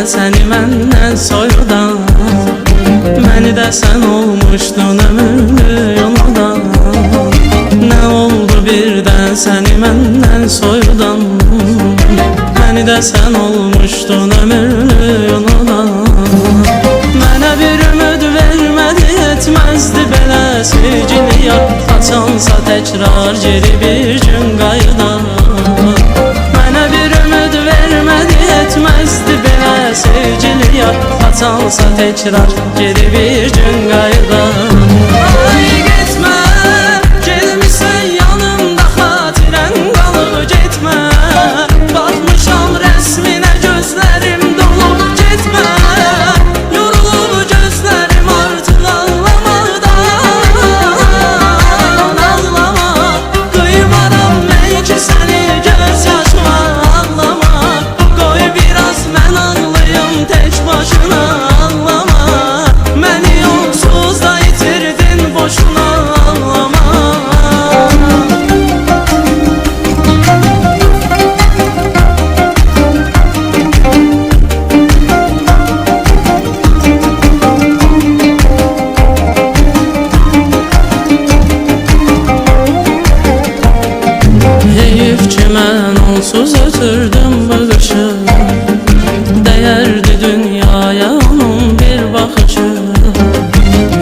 Səni məndən soyudan, məni də sən olmuşdun ömürlü yoldan. Nə oldu birdən səni məndən soyudan, məni də sən olmuşdun ömürlü yoldan. Mənə bir ümid vermədi, etməzdi belə sevgili yar. Açansa təkrar geri bir gün qayıdan. Mənə bir ümid vermədi, etməzdi belə sevgili yar. Açansa təkrar geri bir gün qayıdan. Ay getmə, gelmisən yanımda xatirən qalıb getmə. Baxmışam rəsminə gözlərim dolub getmə. Yorulub gözlərim artıq ağlamaqdan. Ağlama, qıymaram mən ki səni göz yaşıma. Ağlama, qoy biraz mən ağlayım tək başına. Ağlama, məni yolsuz da itirdin boşuna. Ağlama. Heyif ki mən onsuz ötürdüm bu qışı. Dəyərdi dünyaya onun bir baxışı.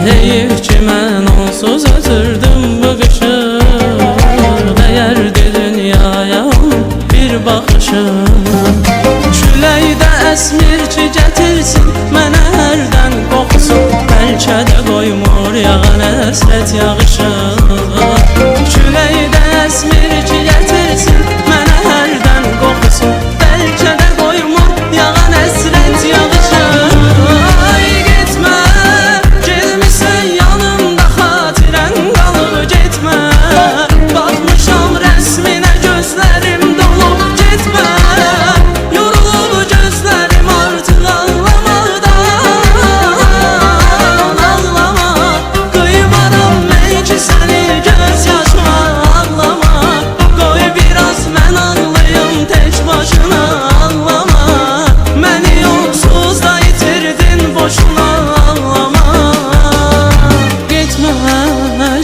Heyif ki mən onsuz ötürdüm bu qışı. Dəyərdi dünyaya onun bir baxışı. Küləkdə əsmir ki gətirsin mənə hərdən qoxusun. Bəlkə də qoymur yağan həsrət yağışı. Küləkdə əsmir ki gətirsin mənə hərdən qoxusun. Bəlkə də qoymur yağan həsrət yağışı. Ay getmə, gelmisən yanımda xatirən qalıb getmə. Baxmışam rəsminə gözlərim dolub getmə. Yorulub gözlərim artıq ağlamaqdan. Ağlama, qıymaram mən ki səni göz yaşıma. Ağlama, qoy biraz mən ağlayım tək başına. Ağlama, məni yolsuz da itirdin boşuna. Ağlama. Getmə,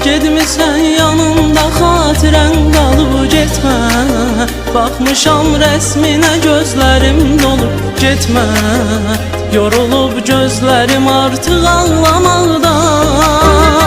gedmisən yanımda xatirən qalıb getmə. Baxmışam rəsminə gözlərim dolub getmə. Yorulub gözlərim artıq ağlamaqdan.